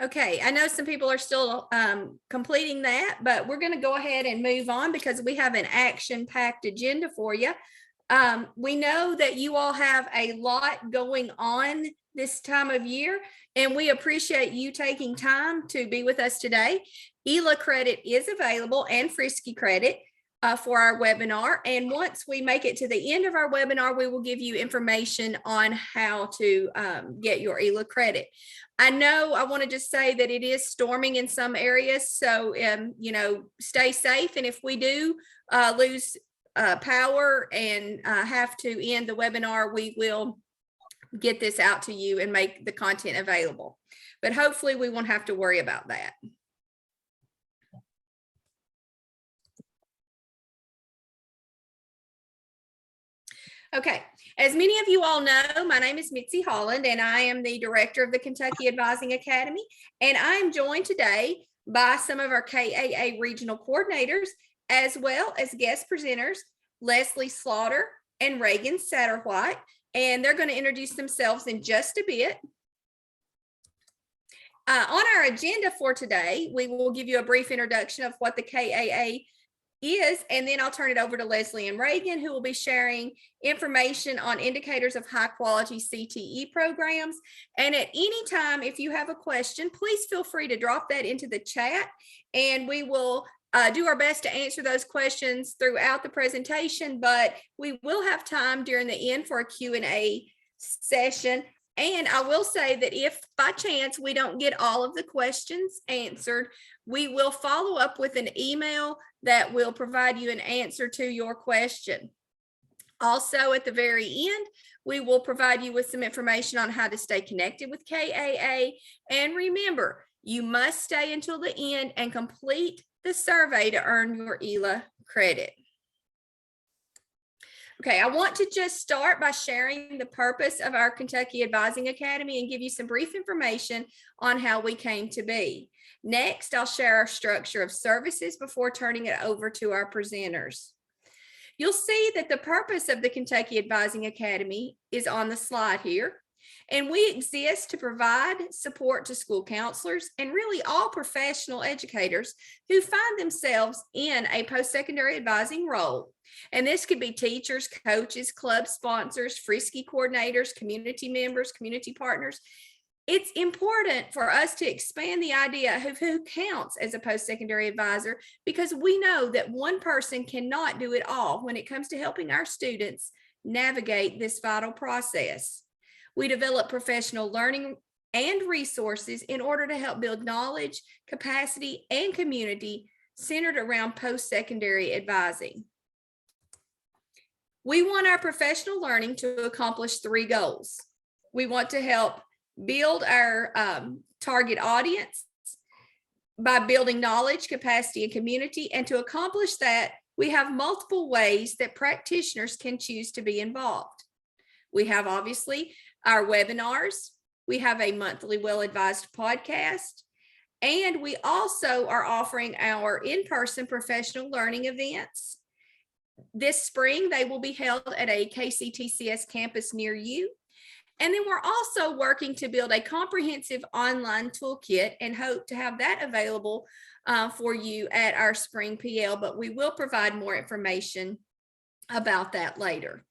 Okay, I know some people are still completing that, but we're going to go ahead and move on because we have an action-packed agenda for you. We know that you all have a lot going on this time of year, and we appreciate you taking time to be with us today. ELA credit is available and Frisky credit for our webinar. And once we make it to the end of our webinar, we will give you information on how to get your ELA credit. I know I want to just say that it is storming in some areas. So, stay safe. And if we do lose power and have to end the webinar, we will get this out to you and make the content available. But hopefully we won't have to worry about that. Okay, as many of you all know, my name is Mitzi Holland, and I am the director of the Kentucky Advising Academy. And I am joined today by some of our KAA regional coordinators, as well as guest presenters, Leslie Slaughter and Reagan Satterwhite. And they're going to introduce themselves in just a bit. On our agenda for today, we will give you a brief introduction of what the KAA is, and then I'll turn it over to Leslie and Reagan, who will be sharing information on indicators of high quality CTE programs. And at any time, if you have a question, please feel free to drop that into the chat, and we will do our best to answer those questions throughout the presentation, but we will have time during the end for a Q&A session. And I will say that if by chance we don't get all of the questions answered, we will follow up with an email that will provide you an answer to your question. Also, at the very end, we will provide you with some information on how to stay connected with KAA. And remember, you must stay until the end and complete the survey to earn your ELA credit. Okay, I want to just start by sharing the purpose of our Kentucky Advising Academy and give you some brief information on how we came to be. Next, I'll share our structure of services before turning it over to our presenters. You'll see that the purpose of the Kentucky Advising Academy is on the slide here. And we exist to provide support to school counselors and really all professional educators who find themselves in a post-secondary advising role. And this could be teachers, coaches, club sponsors, Frisky coordinators, community members, community partners. It's important for us to expand the idea of who counts as a post-secondary advisor, because we know that one person cannot do it all when it comes to helping our students navigate this vital process. We develop professional learning and resources in order to help build knowledge, capacity, and community centered around post-secondary advising. We want our professional learning to accomplish 3 goals. We want to help build our target audience by building knowledge, capacity, and community. And to accomplish that, we have multiple ways that practitioners can choose to be involved. We have obviously our webinars. We have a monthly well-advised podcast. And we also are offering our in-person professional learning events. This spring, they will be held at a KCTCS campus near you. And then we're also working to build a comprehensive online toolkit and hope to have that available for you at our spring PL, but we will provide more information about that later.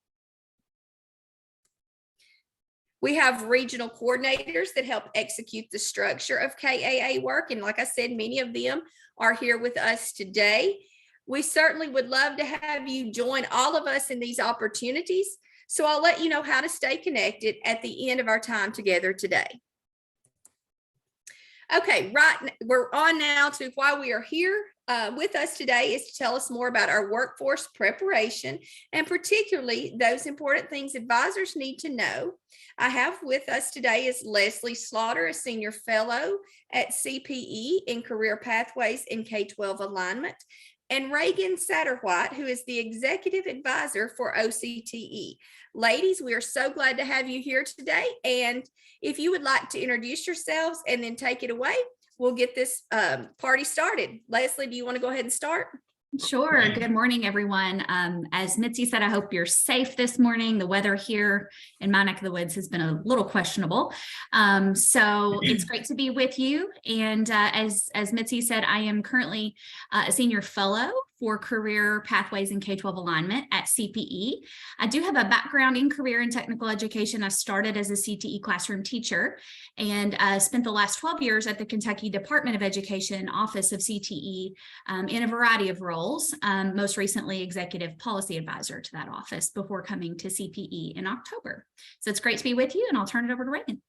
We have regional coordinators that help execute the structure of KAA work. And like I said, many of them are here with us today. We certainly would love to have you join all of us in these opportunities. So I'll let you know how to stay connected at the end of our time together today. Okay, right, we're on now to why we are here with us today is to tell us more about our workforce preparation, and particularly those important things advisors need to know. I have with us today is Leslie Slaughter, a senior fellow at CPE in Career Pathways in K-12 Alignment, and Reagan Satterwhite, who is the executive advisor for OCTE. Ladies, we are so glad to have you here today. And if you would like to introduce yourselves and then take it away, we'll get this party started. Leslie, do you want to go ahead and start? Sure. Good morning, everyone. As Mitzi said, I hope you're safe this morning. The weather here in my neck of the woods has been a little questionable. So it's great to be with you. And as Mitzi said, I am currently a senior fellow for career pathways and K-12 alignment at CPE. I do have a background in career and technical education. I started as a CTE classroom teacher and spent the last 12 years at the Kentucky Department of Education Office of CTE in a variety of roles, most recently executive policy advisor to that office before coming to CPE in October. So it's great to be with you, and I'll turn it over to Reagan.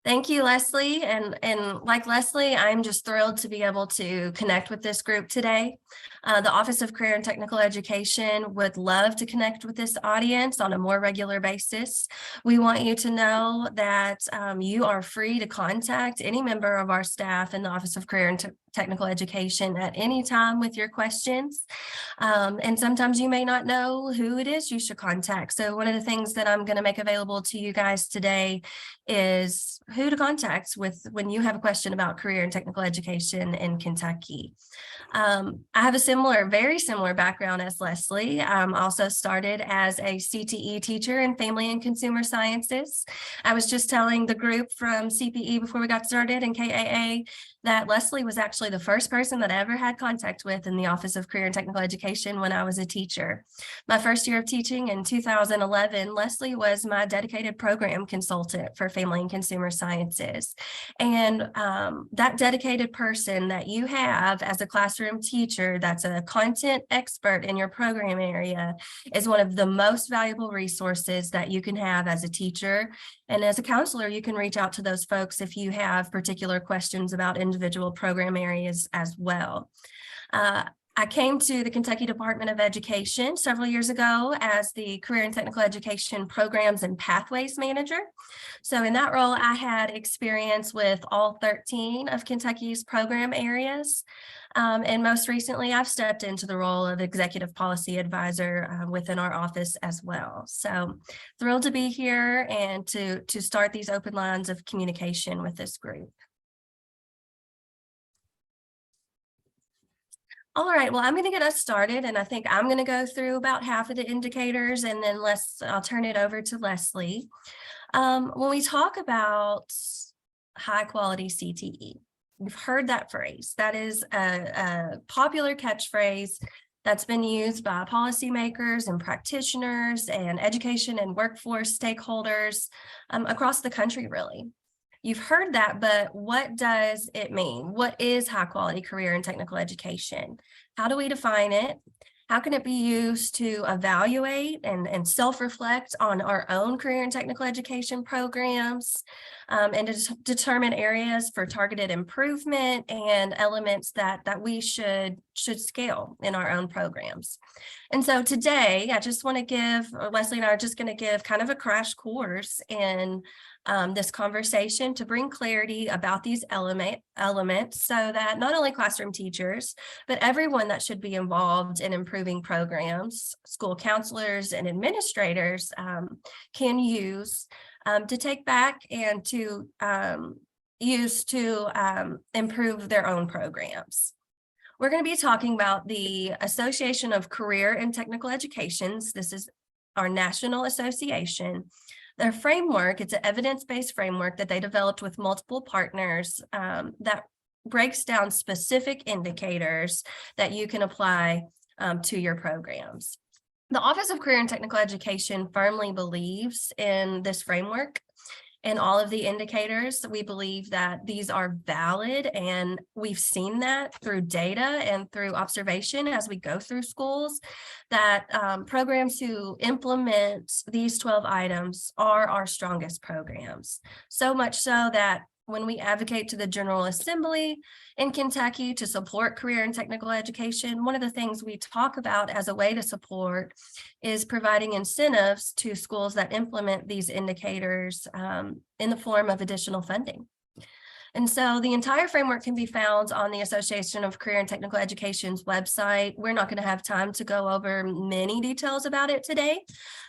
Thank you, Leslie. And like Leslie, I'm just thrilled to be able to connect with this group today. The Office of Career and Technical Education would love to connect with this audience on a more regular basis. We want you to know that you are free to contact any member of our staff in the Office of Career and Technical Education at any time with your questions. And sometimes you may not know who it is you should contact. So one of the things that I'm going to make available to you guys today is who to contact with when you have a question about career and technical education in Kentucky. I have a very similar background as Leslie. Also started as a CTE teacher in family and consumer sciences. I was just telling the group from CPE before we got started in KAA that Leslie was actually the first person that I ever had contact with in the Office of Career and Technical Education when I was a teacher. My first year of teaching in 2011, Leslie was my dedicated program consultant for family and consumer sciences. And that dedicated person that you have as a classroom teacher that's a content expert in your program area is one of the most valuable resources that you can have as a teacher. And as a counselor, you can reach out to those folks if you have particular questions about individual program areas as well. I came to the Kentucky Department of Education several years ago as the Career and Technical Education Programs and Pathways Manager. So in that role, I had experience with all 13 of Kentucky's program areas. And most recently, I've stepped into the role of Executive Policy Advisor within our office as well. So thrilled to be here and to start these open lines of communication with this group. All right, well, I'm going to get us started, and I think I'm going to go through about half of the indicators, and then I'll turn it over to Leslie. When we talk about high quality CTE, we've heard that phrase. That is a popular catchphrase that's been used by policymakers and practitioners and education and workforce stakeholders across the country, really. You've heard that, but what does it mean? What is high quality career and technical education? How do we define it? How can it be used to evaluate and self-reflect on our own career and technical education programs and to determine areas for targeted improvement and elements that we should scale in our own programs? And so today, I just want to give, Leslie and I are just going to give kind of a crash course in this conversation to bring clarity about these elements so that not only classroom teachers, but everyone that should be involved in improving programs, school counselors and administrators can use to take back and to use to improve their own programs. We're going to be talking about the Association of Career and Technical Educations. This is our national association. Their framework, it's an evidence-based framework that they developed with multiple partners that breaks down specific indicators that you can apply to your programs. The Office of Career and Technical Education firmly believes in this framework and all of the indicators. We believe that these are valid, and we've seen that through data and through observation as we go through schools, that programs who implement these 12 items are our strongest programs. So much so that when we advocate to the General Assembly in Kentucky to support career and technical education, one of the things we talk about as a way to support is providing incentives to schools that implement these indicators in the form of additional funding. And so the entire framework can be found on the Association of Career and Technical Education's website. We're not going to have time to go over many details about it today,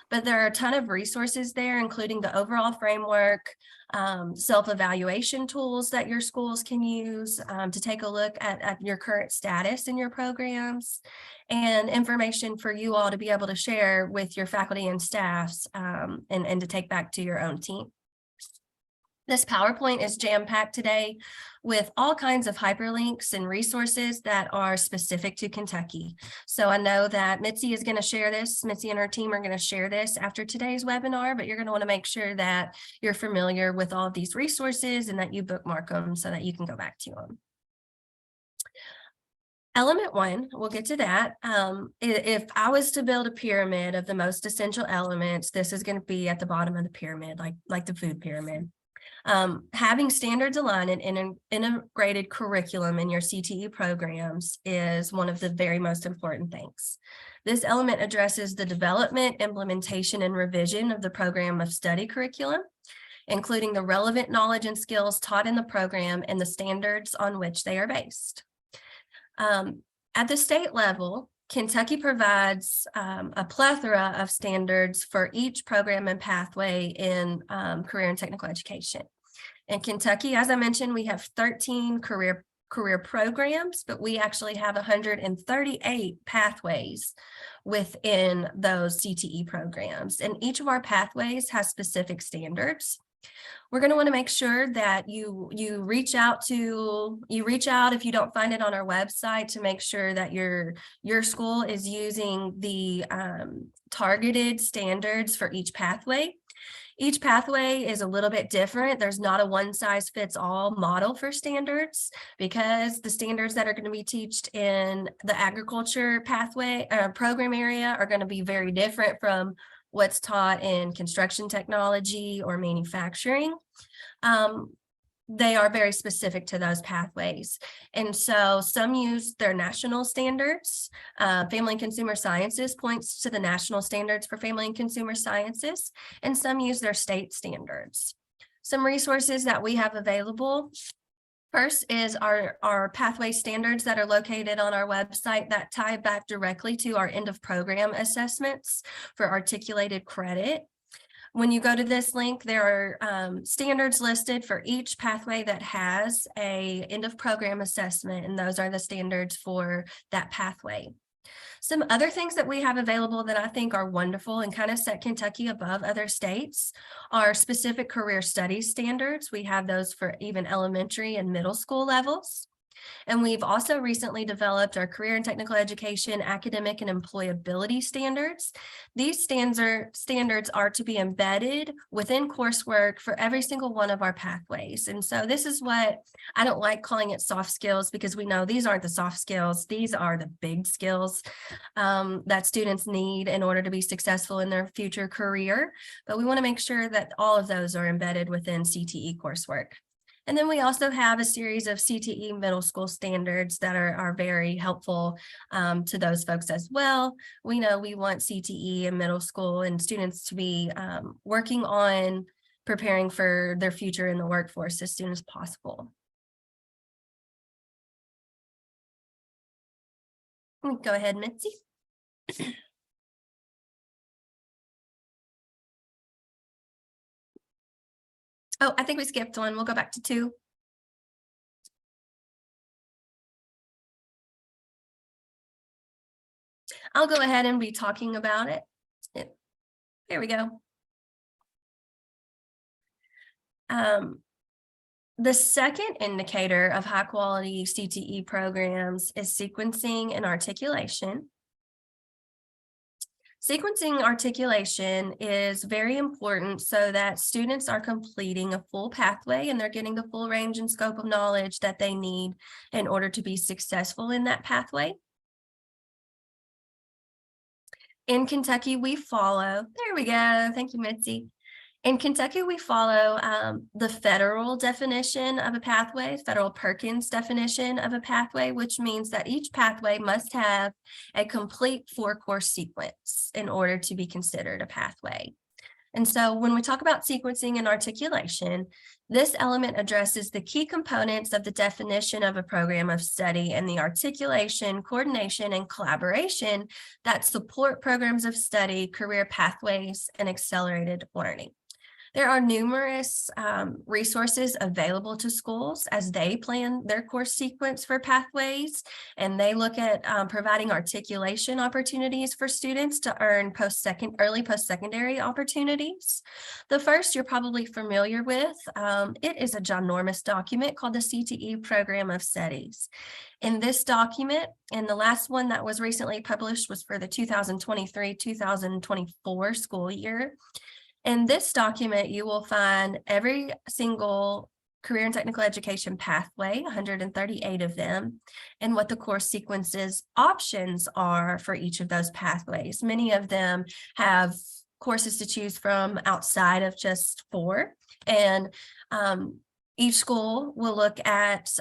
but there are a ton of resources there, including the overall framework, self-evaluation tools that your schools can use to take a look at your current status in your programs, and information for you all to be able to share with your faculty and staffs and to take back to your own team. This PowerPoint is jam-packed today with all kinds of hyperlinks and resources that are specific to Kentucky. So I know that Mitzi is going to share this. Mitzi and her team are going to share this after today's webinar, but you're going to want to make sure that you're familiar with all of these resources and that you bookmark them so that you can go back to them. Element 1, we'll get to that. If I was to build a pyramid of the most essential elements, this is going to be at the bottom of the pyramid, like the food pyramid. Having standards aligned and integrated curriculum in your CTE programs is one of the very most important things. This element addresses the development, implementation, and revision of the program of study curriculum, including the relevant knowledge and skills taught in the program and the standards on which they are based. At the state level, Kentucky provides a plethora of standards for each program and pathway in career and technical education. In Kentucky, as I mentioned, we have 13 career programs, but we actually have 138 pathways within those CTE programs. And each of our pathways has specific standards. We're going to want to make sure that you reach out if you don't find it on our website, to make sure that your school is using the targeted standards for each pathway. Each pathway is a little bit different. There's not a one-size-fits-all model for standards, because the standards that are going to be taught in the agriculture pathway program area are going to be very different from what's taught in construction technology or manufacturing. They are very specific to those pathways. And so some use their national standards. Family and Consumer Sciences points to the national standards for Family and Consumer Sciences, and some use their state standards. Some resources that we have available. First is our pathway standards that are located on our website that tie back directly to our end of program assessments for articulated credit. When you go to this link, there are standards listed for each pathway that has a end of program assessment, and those are the standards for that pathway. Some other things that we have available that I think are wonderful and kind of set Kentucky above other states are specific career studies standards. We have those for even elementary and middle school levels. And we've also recently developed our career and technical education, academic and employability standards. These standards are to be embedded within coursework for every single one of our pathways. And so this is what I don't like calling it soft skills, because we know these aren't the soft skills. These are the big skills that students need in order to be successful in their future career. But we want to make sure that all of those are embedded within CTE coursework. And then we also have a series of CTE middle school standards that are very helpful to those folks as well. We know we want CTE in middle school and students to be working on preparing for their future in the workforce as soon as possible. Go ahead, Mitzi. Oh, I think we skipped one. We'll go back to 2. I'll go ahead and be talking about it. There we go. The second indicator of high quality CTE programs is sequencing and articulation. Sequencing articulation is very important so that students are completing a full pathway and they're getting the full range and scope of knowledge that they need in order to be successful in that pathway. In Kentucky, we follow, there we go, thank you, Mitzi. In Kentucky, we follow the federal definition of a pathway, federal Perkins definition of a pathway, which means that each pathway must have a complete 4-course sequence in order to be considered a pathway. And so when we talk about sequencing and articulation, this element addresses the key components of the definition of a program of study and the articulation, coordination, and collaboration that support programs of study, career pathways, and accelerated learning. There are numerous resources available to schools as they plan their course sequence for pathways, and they look at providing articulation opportunities for students to earn early post-secondary opportunities. The first you're probably familiar with. It is a ginormous document called the CTE Program of Studies. In this document, and the last one that was recently published was for the 2023-2024 school year. In this document, you will find every single career and technical education pathway, 138 of them, and what the course sequences options are for each of those pathways. Many of them have courses to choose from outside of just 4. And each school will look at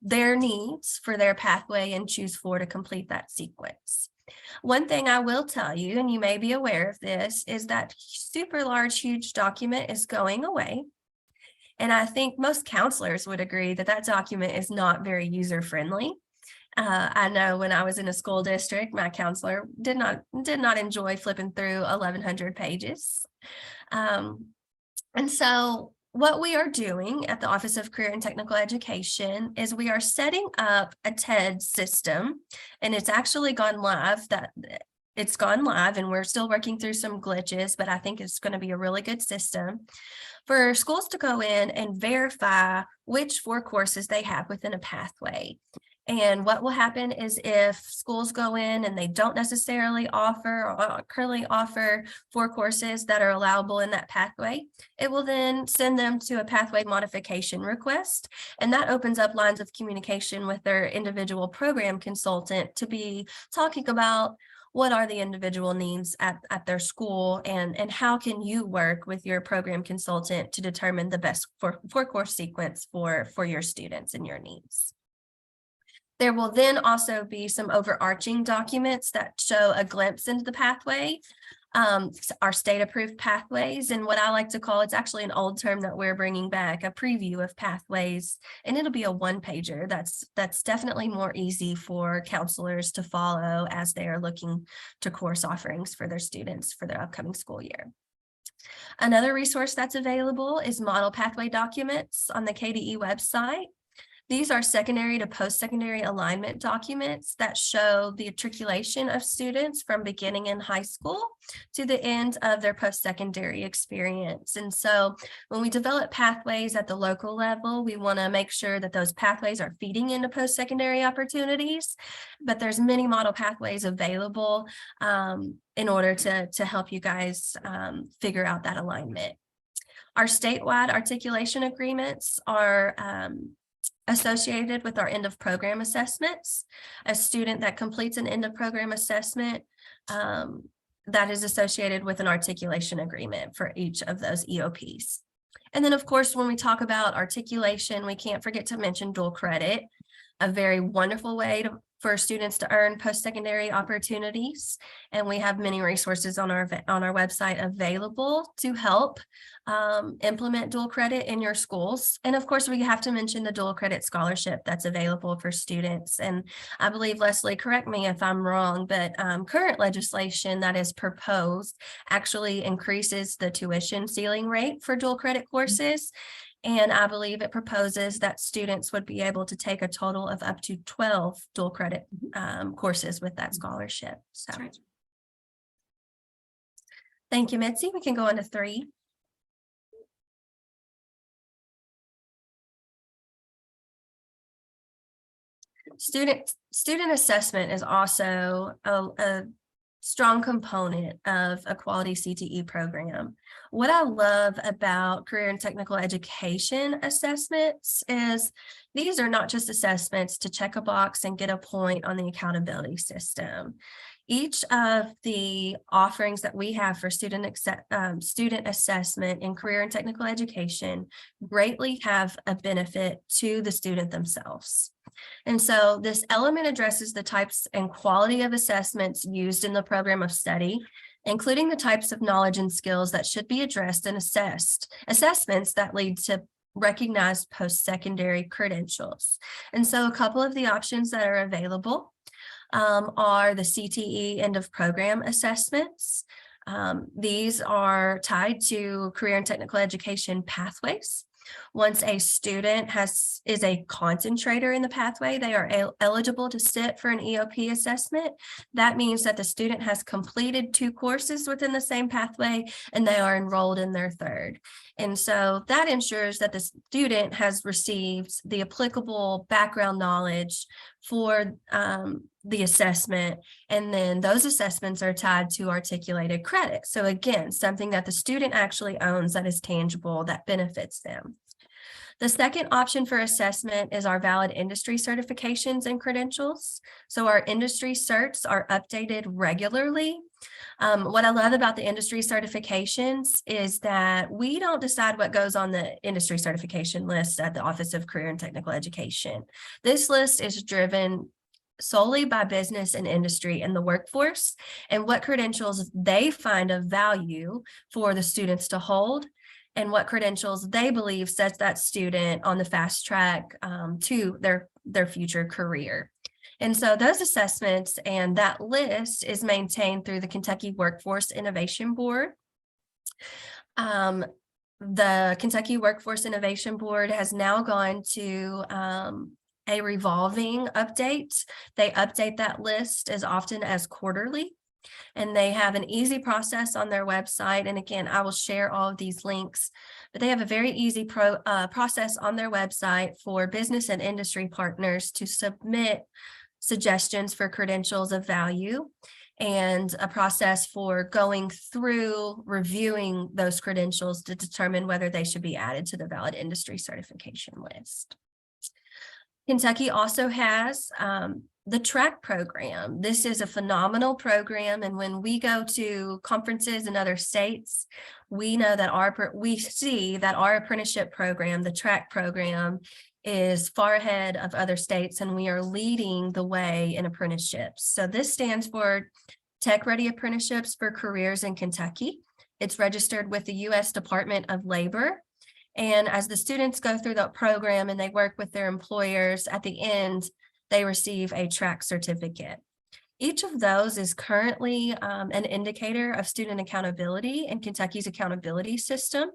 their needs for their pathway and choose 4 to complete that sequence. One thing I will tell you, and you may be aware of this, is that super large, huge document is going away. And I think most counselors would agree that that document is not very user-friendly. I know when I was in a school district, my counselor did not enjoy flipping through 1,100 pages. And so what we are doing at the Office of Career and Technical Education is we are setting up a TED system, and it's actually gone live. It's gone live, and we're still working through some glitches, but I think it's going to be a really good system for schools to go in and verify which 4 courses they have within a pathway. And what will happen is if schools go in and they don't necessarily offer or currently offer 4 courses that are allowable in that pathway, it will then send them to a pathway modification request. And that opens up lines of communication with their individual program consultant to be talking about what are the individual needs at their school, and how can you work with your program consultant to determine the best 4 course sequence for your students and your needs. There will then also be some overarching documents that show a glimpse into the pathway, our state-approved pathways, and what I like to call, it's actually an old term that we're bringing back, a preview of pathways, and it'll be a 1-pager. That's definitely more easy for counselors to follow as they are looking to course offerings for their students for their upcoming school year. Another resource that's available is model pathway documents on the KDE website. These are secondary to post-secondary alignment documents that show the matriculation of students from beginning in high school to the end of their post-secondary experience. And so when we develop pathways at the local level, we want to make sure that those pathways are feeding into post-secondary opportunities, but there's many model pathways available in order to help you guys figure out that alignment. Our statewide articulation agreements are associated with our end of program assessments. A student that completes an end of program assessment that is associated with an articulation agreement for each of those EOPs. And then of course, when we talk about articulation, we can't forget to mention dual credit, a very wonderful way for students to earn post-secondary opportunities. And we have many resources on our website available to help implement dual credit in your schools. And of course, we have to mention the dual credit scholarship that's available for students. And I believe, Leslie, correct me if I'm wrong, but current legislation that is proposed actually increases the tuition ceiling rate for dual credit courses. And I believe it proposes that students would be able to take a total of up to 12 dual credit courses with that scholarship. So, right. Thank you, Mitzi. We can go on to 3. Student assessment is also a strong component of a quality CTE program. What I love about career and technical education assessments is these are not just assessments to check a box and get a point on the accountability system. Each of the offerings that we have for student assessment in career and technical education greatly have a benefit to the student themselves. And so this element addresses the types and quality of assessments used in the program of study including the types of knowledge and skills that should be addressed and assessments that lead to recognized post-secondary credentials. And so a couple of the options that are available are the CTE end of program assessments. These are tied to career and technical education pathways. Once a student is a concentrator in the pathway, they are eligible to sit for an EOP assessment. That means that the student has completed 2 courses within the same pathway and they are enrolled in their 3rd. And so that ensures that the student has received the applicable background knowledge for the assessment, and then those assessments are tied to articulated credit. So again, something that the student actually owns that is tangible, that benefits them. The second option for assessment is our valid industry certifications and credentials. So our industry certs are updated regularly. What I love about the industry certifications is that we don't decide what goes on the industry certification list at the Office of Career and Technical Education. This list is driven solely by business and industry and the workforce and what credentials they find of value for the students to hold and what credentials they believe sets that student on the fast track to their future career. And so those assessments and that list is maintained through the Kentucky Workforce Innovation Board. The Kentucky Workforce Innovation Board has now gone to a revolving update. They update that list as often as quarterly, and they have an easy process on their website. And again, I will share all of these links, but they have a very easy process on their website for business and industry partners to submit suggestions for credentials of value, and a process for going through reviewing those credentials to determine whether they should be added to the valid industry certification list. Kentucky also has the track program. This is a phenomenal program, and when we go to conferences in other states, we know that we see that our apprenticeship program, the track program, is far ahead of other states, and we are leading the way in apprenticeships. So this stands for Tech Ready Apprenticeships for Careers in Kentucky. It's registered with the U.S. Department of Labor. And as the students go through the program and they work with their employers, at the end, they receive a track certificate. Each of those is currently an indicator of student accountability in Kentucky's accountability system.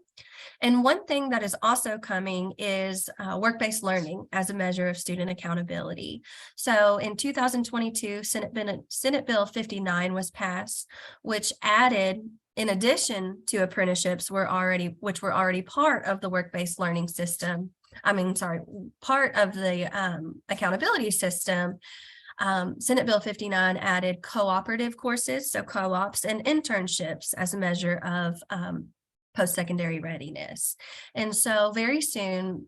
And one thing that is also coming is work-based learning as a measure of student accountability. So in 2022, Senate Bill 59 was passed, which added, in addition to apprenticeships, which were already part of the work-based learning system, part of the accountability system. Senate Bill 59 added cooperative courses, so co-ops, and internships as a measure of post-secondary readiness. And so very soon,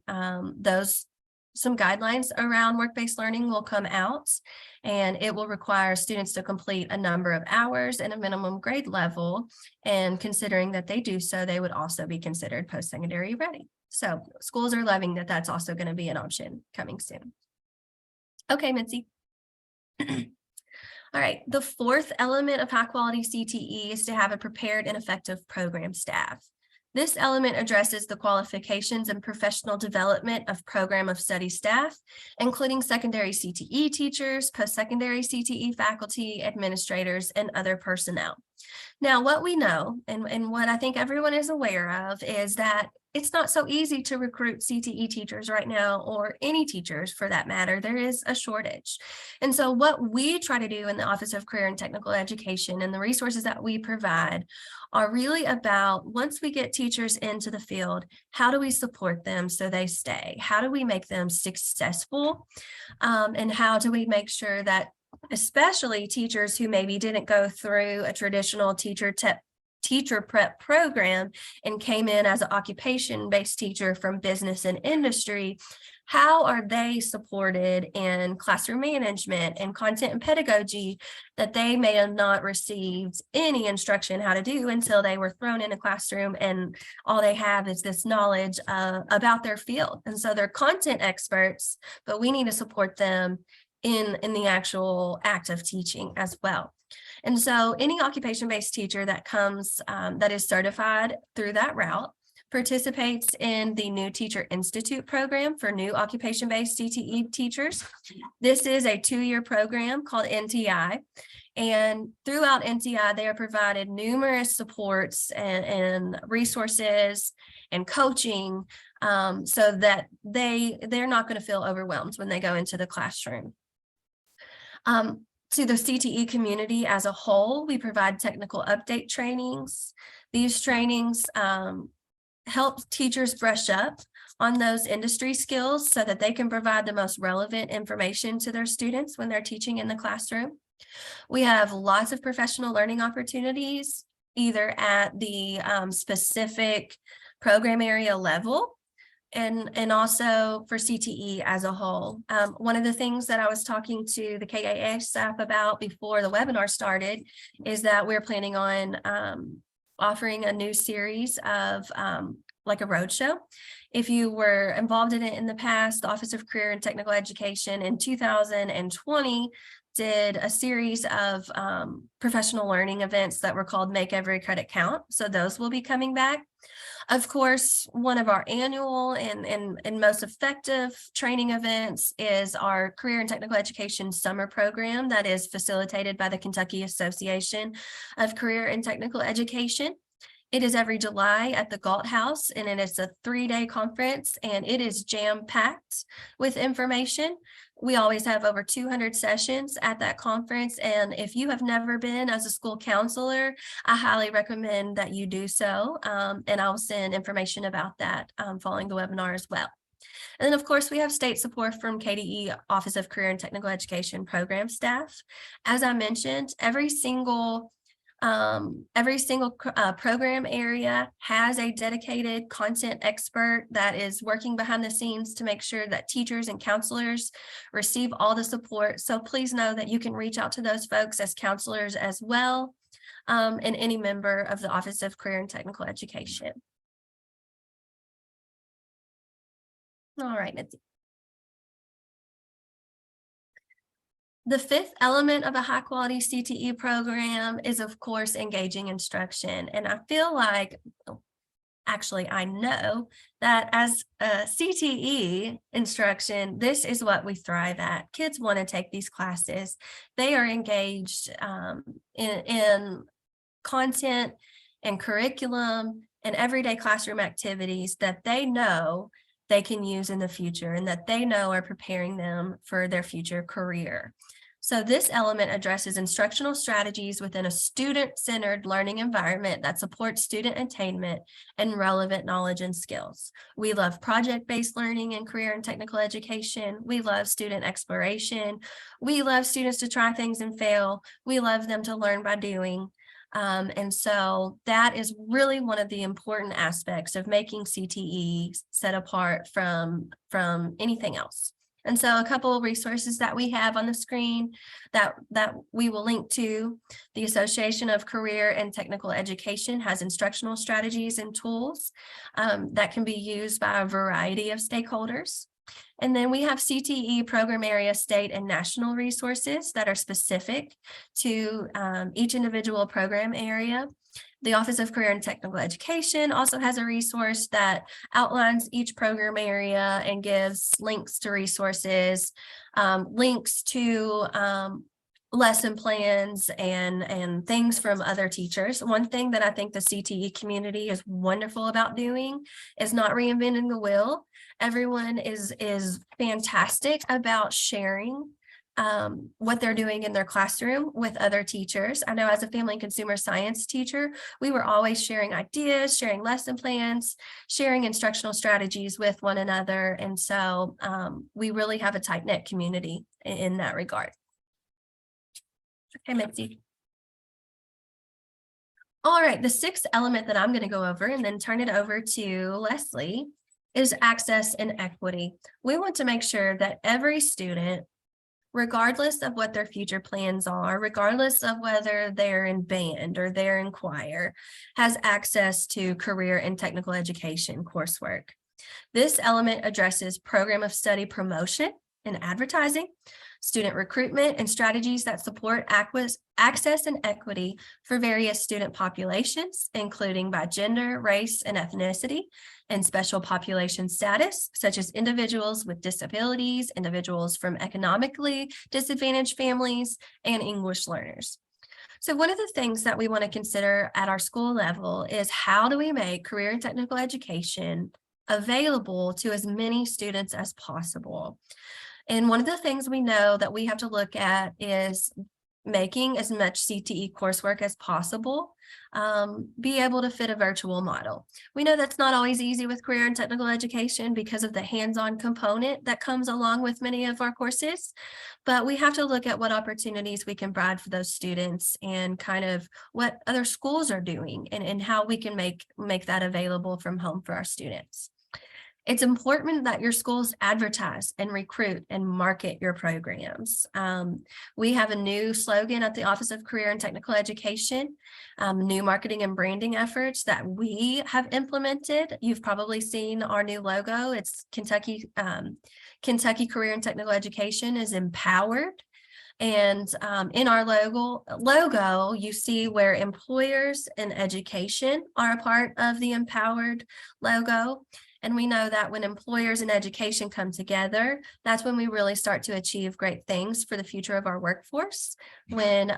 some guidelines around work-based learning will come out, and it will require students to complete a number of hours and a minimum grade level. And considering that they do so, they would also be considered post-secondary ready. So schools are loving that that's also going to be an option coming soon. Okay, Mitzi. All right, the fourth element of high quality CTE is to have a prepared and effective program staff. This element addresses the qualifications and professional development of program of study staff, including secondary CTE teachers, post-secondary CTE faculty, administrators, and other personnel. Now, what we know, and what I think everyone is aware of, is that it's not so easy to recruit CTE teachers right now, or any teachers for that matter. There is a shortage. And so what we try to do in the Office of Career and Technical Education and the resources that we provide are really about, once we get teachers into the field, how do we support them so they stay? How do we make them successful? And how do we make sure that especially teachers who maybe didn't go through a traditional teacher prep program and came in as an occupation-based teacher from business and industry, how are they supported in classroom management and content and pedagogy that they may have not received any instruction how to do until they were thrown in a classroom and all they have is this knowledge about their field. And so they're content experts, but we need to support them in the actual act of teaching as well. And so any occupation-based teacher that comes, that is certified through that route, participates in the New Teacher Institute program for new occupation-based CTE teachers. This is a 2-year program called NTI. And throughout NTI, they are provided numerous supports and resources and coaching, so that they're not going to feel overwhelmed when they go into the classroom. To the CTE community as a whole, we provide technical update trainings. These trainings help teachers brush up on those industry skills so that they can provide the most relevant information to their students when they're teaching in the classroom. We have lots of professional learning opportunities, either at the specific program area level and also for CTE as a whole. One of the things that I was talking to the KAA staff about before the webinar started is that we're planning on offering a new series of like a roadshow. If you were involved in it in the past, the Office of Career and Technical Education in 2020 did a series of professional learning events that were called Make Every Credit Count. So those will be coming back. Of course, one of our annual and most effective training events is our Career and Technical Education Summer Program that is facilitated by the Kentucky Association of Career and Technical Education. It is every July at the Galt House, and it is a 3-day conference, and it is jam-packed with information. We always have over 200 sessions at that conference, and if you have never been as a school counselor, I highly recommend that you do so, and I'll send information about that following the webinar as well. And then, of course, we have state support from KDE Office of Career and Technical Education program staff. As I mentioned, every single program area has a dedicated content expert that is working behind the scenes to make sure that teachers and counselors receive all the support. So please know that you can reach out to those folks as counselors as well, and any member of the Office of Career and Technical Education. All right, Mitzi. The 5th element of a high quality CTE program is, of course, engaging instruction. And I feel like, actually, I know that as a CTE instruction, this is what we thrive at. Kids want to take these classes. They are engaged in content and curriculum and everyday classroom activities that they know they can use in the future and that they know are preparing them for their future career. So this element addresses instructional strategies within a student-centered learning environment that supports student attainment and relevant knowledge and skills. We love project-based learning in career and technical education. We love student exploration. We love students to try things and fail. We love them to learn by doing. And so that is really one of the important aspects of making CTE set apart from anything else. And so a couple of resources that we have on the screen that we will link to: the Association of Career and Technical Education has instructional strategies and tools that can be used by a variety of stakeholders. And then we have CTE program area, state, and national resources that are specific to each individual program area. The Office of Career and Technical Education also has a resource that outlines each program area and gives links to resources, links to lesson plans and things from other teachers. One thing that I think the CTE community is wonderful about doing is not reinventing the wheel. Everyone is fantastic about sharing what they're doing in their classroom with other teachers. I know as a family and consumer science teacher, we were always sharing ideas, sharing lesson plans, sharing instructional strategies with one another. And so we really have a tight-knit community in that regard. Okay, Mitzi. All right, the 6th element that I'm going to go over and then turn it over to Leslie is access and equity. We want to make sure that every student, regardless of what their future plans are, regardless of whether they're in band or they're in choir, has access to career and technical education coursework. This element addresses program of study promotion and advertising. student recruitment and strategies that support access and equity for various student populations, including by gender, race, and ethnicity, and special population status, such as individuals with disabilities, individuals from economically disadvantaged families, and English learners. So one of the things that we want to consider at our school level is how do we make career and technical education available to as many students as possible? And one of the things we know that we have to look at is making as much CTE coursework as possible, be able to fit a virtual model. We know that's not always easy with career and technical education because of the hands-on component that comes along with many of our courses, but we have to look at what opportunities we can provide for those students and kind of what other schools are doing and how we can make that available from home for our students. It's important that your schools advertise and recruit and market your programs. We have a new slogan at the Office of Career and Technical Education, new marketing and branding efforts that we have implemented. You've probably seen our new logo. It's Kentucky Career and Technical Education is empowered. And in our logo, you see where employers and education are a part of the empowered logo. And we know that when employers and education come together, that's when we really start to achieve great things for the future of our workforce. When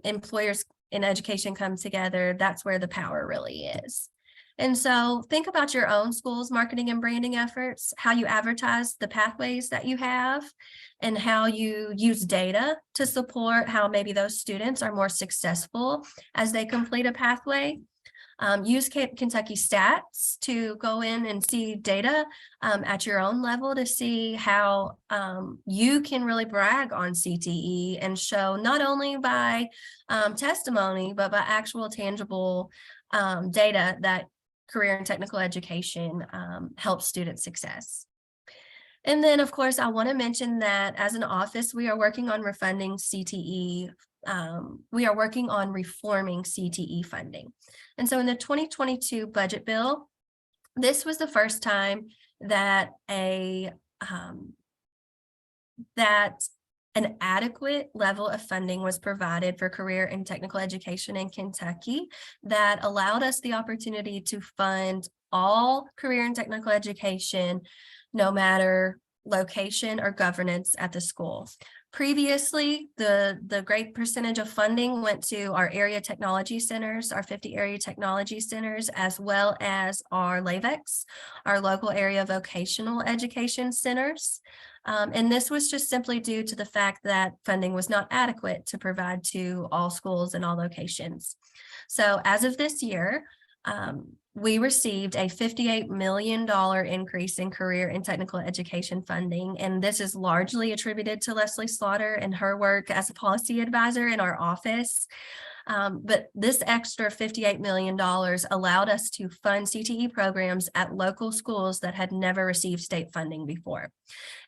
employers and education come together, that's where the power really is. And so think about your own school's marketing and branding efforts, how you advertise the pathways that you have, and how you use data to support how maybe those students are more successful as they complete a pathway. Use Kentucky Stats to go in and see data at your own level to see how you can really brag on CTE and show not only by testimony, but by actual tangible data that career and technical education helps student success. And then, of course, I want to mention that as an office, we are working on refunding CTE. We are working on reforming CTE funding. And so in the 2022 budget bill, this was the first time that an adequate level of funding was provided for career and technical education in Kentucky that allowed us the opportunity to fund all career and technical education, no matter location or governance at the school. Previously, the great percentage of funding went to our area technology centers, our 50 area technology centers, as well as our LAVEX, our local area vocational education centers. And this was just simply due to the fact that funding was not adequate to provide to all schools and all locations. So as of this year, we received a $58 million increase in career and technical education funding, and this is largely attributed to Leslie Slaughter and her work as a policy advisor in our office. But this extra $58 million allowed us to fund CTE programs at local schools that had never received state funding before.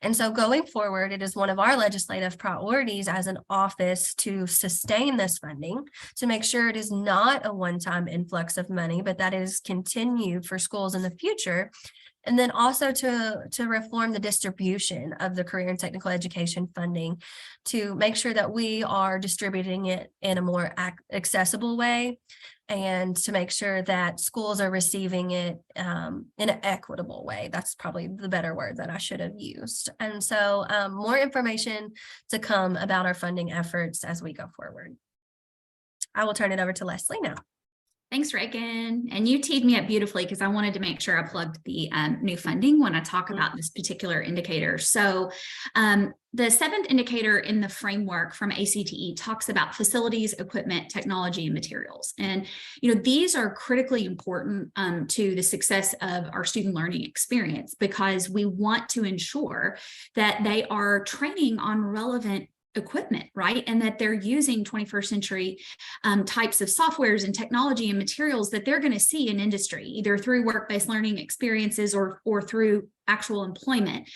And so going forward, it is one of our legislative priorities as an office to sustain this funding, to make sure it is not a one-time influx of money, but that is continued for schools in the future. And then also to reform the distribution of the career and technical education funding to make sure that we are distributing it in a more accessible way and to make sure that schools are receiving it in an equitable way. That's probably the better word that I should have used. And so more information to come about our funding efforts as we go forward. I will turn it over to Leslie now. Thanks, Reagan. And you teed me up beautifully because I wanted to make sure I plugged the new funding when I talk about this particular indicator. So the seventh indicator in the framework from ACTE talks about facilities, equipment, technology, and materials. And, these are critically important to the success of our student learning experience because we want to ensure that they are training on relevant equipment, right? And that they're using 21st century types of softwares and technology and materials that they're going to see in industry, either through work-based learning experiences or through actual employment.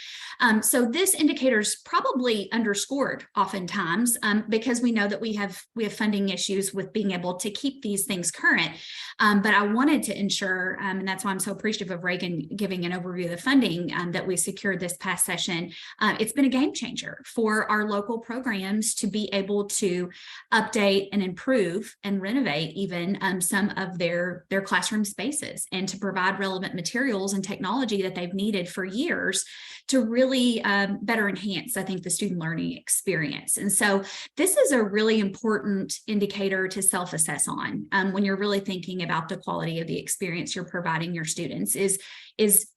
So this indicator is probably underscored oftentimes because we know that we have funding issues with being able to keep these things current. But I wanted to ensure, and that's why I'm so appreciative of Reagan giving an overview of the funding that we secured this past session. It's been a game changer for our local programs to be able to update and improve and renovate even some of their classroom spaces, and to provide relevant materials and technology that they've needed for years to really better enhance, I think, the student learning experience. And so this is a really important indicator to self-assess on when you're really thinking about the quality of the experience you're providing your students is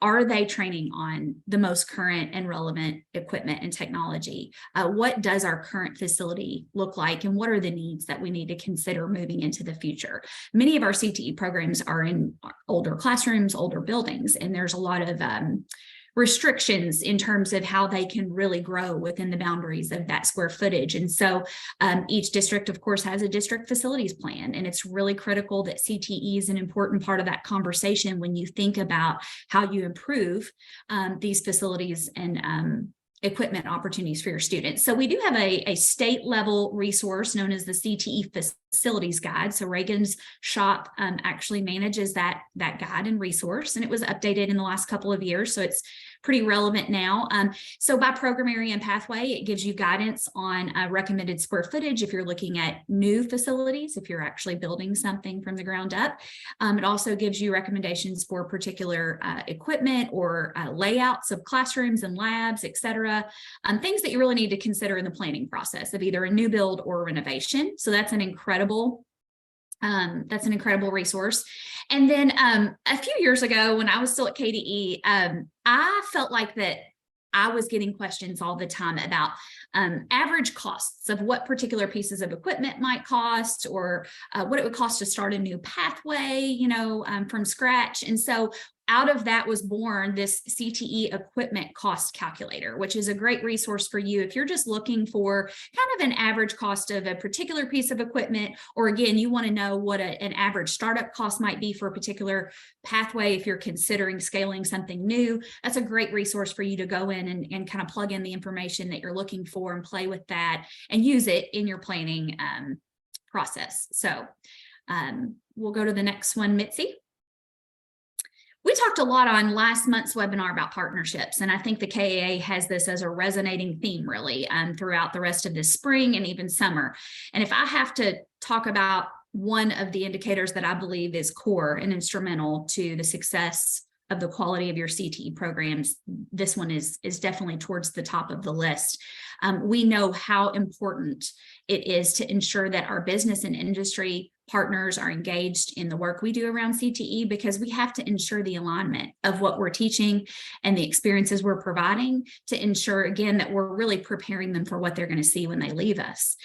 are they training on the most current and relevant equipment and technology? What does our current facility look like, and what are the needs that we need to consider moving into the future? Many of our CTE programs are in older classrooms, older buildings, and there's a lot of restrictions in terms of how they can really grow within the boundaries of that square footage. And so each district, of course, has a district facilities plan, and it's really critical that CTE is an important part of that conversation when you think about how you improve these facilities and equipment opportunities for your students. So we do have a state level resource known as the CTE Facilities Guide. So Reagan's shop actually manages that guide and resource, and it was updated in the last couple of years. So it's pretty relevant now. So by program area and pathway, it gives you guidance on recommended square footage if you're looking at new facilities, if you're actually building something from the ground up. It also gives you recommendations for particular equipment or layouts of classrooms and labs, et cetera, things that you really need to consider in the planning process of either a new build or renovation. So that's an incredible resource. And then a few years ago, when I was still at KDE, I felt like that I was getting questions all the time about average costs of what particular pieces of equipment might cost, or what it would cost to start a new pathway, from scratch. And so out of that was born this CTE equipment cost calculator, which is a great resource for you if you're just looking for kind of an average cost of a particular piece of equipment, or again, you want to know what an average startup cost might be for a particular pathway if you're considering scaling something new. That's a great resource for you to go in and kind of plug in the information that you're looking for and play with that and use it in your planning process. So we'll go to the next one, Mitzi. We talked a lot on last month's webinar about partnerships, and I think the KAA has this as a resonating theme really throughout the rest of this spring and even summer. And if I have to talk about one of the indicators that I believe is core and instrumental to the success of the quality of your CTE programs, this one is definitely towards the top of the list. We know how important it is to ensure that our business and industry partners are engaged in the work we do around CTE, because we have to ensure the alignment of what we're teaching and the experiences we're providing to ensure, again, that we're really preparing them for what they're going to see when they leave us.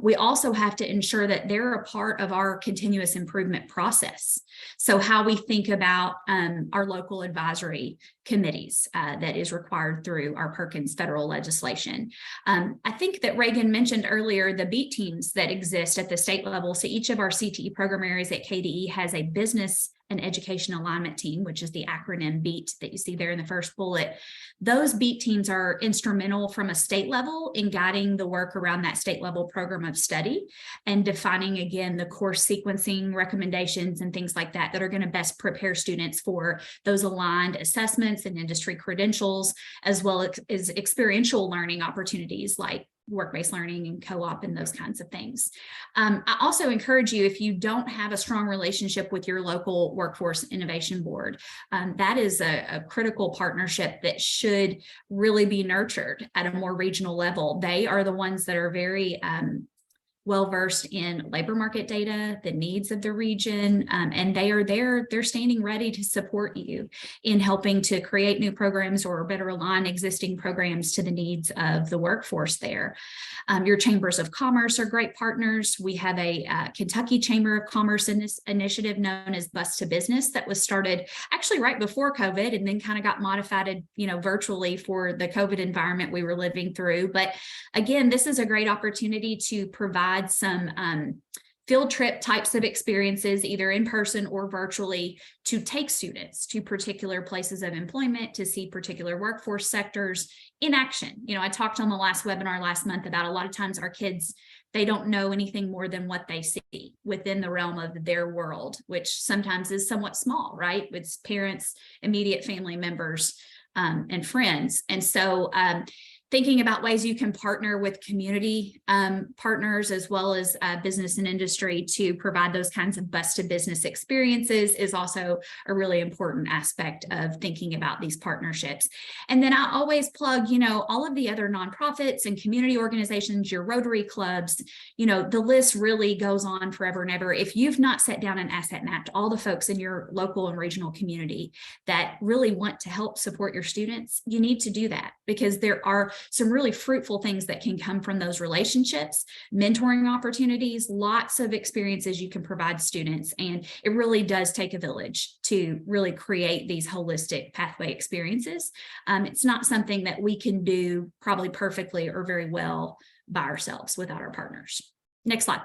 We also have to ensure that they're a part of our continuous improvement process. So how we think about our local advisory committees that is required through our Perkins federal legislation. I think that Reagan mentioned earlier the BEAT teams that exist at the state level. So each of our CTE program areas at KDE has a business and education alignment team, which is the acronym BEAT that you see there in the first bullet. Those BEAT teams are instrumental from a state level in guiding the work around that state level program of study and defining, again, the course sequencing recommendations and things like that that are going to best prepare students for those aligned assessments and industry credentials, as well as experiential learning opportunities like work-based learning and co-op and those kinds of things. I also encourage you, if you don't have a strong relationship with your local workforce innovation board, that is a critical partnership that should really be nurtured at a more regional level. They are the ones that are very well-versed in labor market data, the needs of the region, and they are there, they're standing ready to support you in helping to create new programs or better align existing programs to the needs of the workforce there. Your chambers of commerce are great partners. We have a Kentucky Chamber of Commerce initiative known as Bus to Business that was started actually right before COVID and then kind of got modified, virtually for the COVID environment we were living through. But again, this is a great opportunity to provide some field trip types of experiences, either in person or virtually, to take students to particular places of employment, to see particular workforce sectors in action. You know, I talked on the last webinar last month about a lot of times our kids, they don't know anything more than what they see within the realm of their world, which sometimes is somewhat small, right? With parents, immediate family members, and friends. And so thinking about ways you can partner with community partners as well as business and industry to provide those kinds of bus to business experiences is also a really important aspect of thinking about these partnerships. And then I always plug, you know, all of the other nonprofits and community organizations, your Rotary clubs, you know, the list really goes on forever and ever. If you've not sat down and asset mapped all the folks in your local and regional community that really want to help support your students, you need to do that, because there are some really fruitful things that can come from those relationships, mentoring opportunities, lots of experiences you can provide students. And it really does take a village to really create these holistic pathway experiences. It's not something that we can do probably perfectly or very well by ourselves without our partners. Next slide.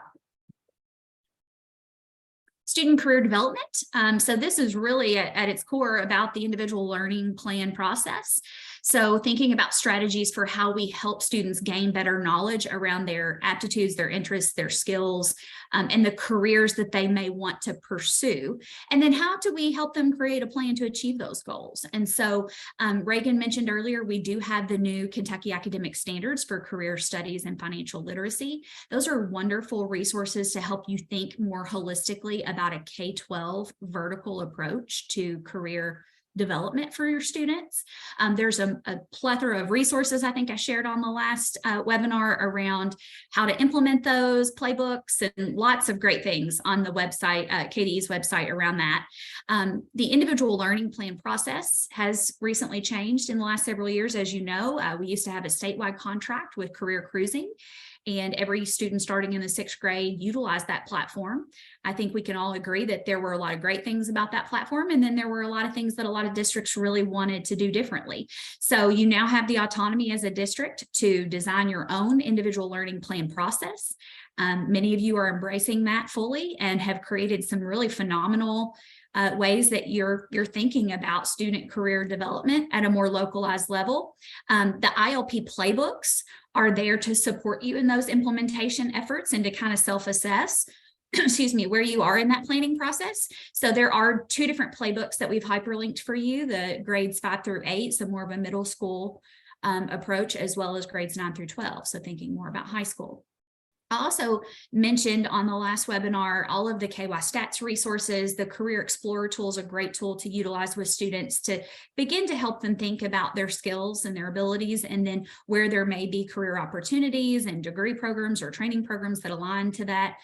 Student career development. So this is really at its core about the individual learning plan process. So thinking about strategies for how we help students gain better knowledge around their aptitudes, their interests, their skills, and the careers that they may want to pursue. And then how do we help them create a plan to achieve those goals? And so Reagan mentioned earlier, we do have the new Kentucky Academic Standards for Career Studies and Financial Literacy. Those are wonderful resources to help you think more holistically about a K-12 vertical approach to career development for your students. There's a plethora of resources I think I shared on the last webinar around how to implement those playbooks and lots of great things on the website, KDE's website around that. The individual learning plan process has recently changed in the last several years. As you know, we used to have a statewide contract with Career Cruising, and every student starting in the 6th grade utilized that platform. I think we can all agree that there were a lot of great things about that platform, and then there were a lot of things that a lot of districts really wanted to do differently. So you now have the autonomy as a district to design your own individual learning plan process. Many of you are embracing that fully and have created some really phenomenal ways that you're thinking about student career development at a more localized level. The ILP playbooks are there to support you in those implementation efforts and to kind of self-assess excuse me, where you are in that planning process. So there are 2 different playbooks that we've hyperlinked for you, the grades 5 through 8, so more of a middle school approach, as well as grades 9 through 12, so thinking more about high school. I also mentioned on the last webinar all of the KY Stats resources. The Career Explorer tool is a great tool to utilize with students to begin to help them think about their skills and their abilities, and then where there may be career opportunities and degree programs or training programs that align to that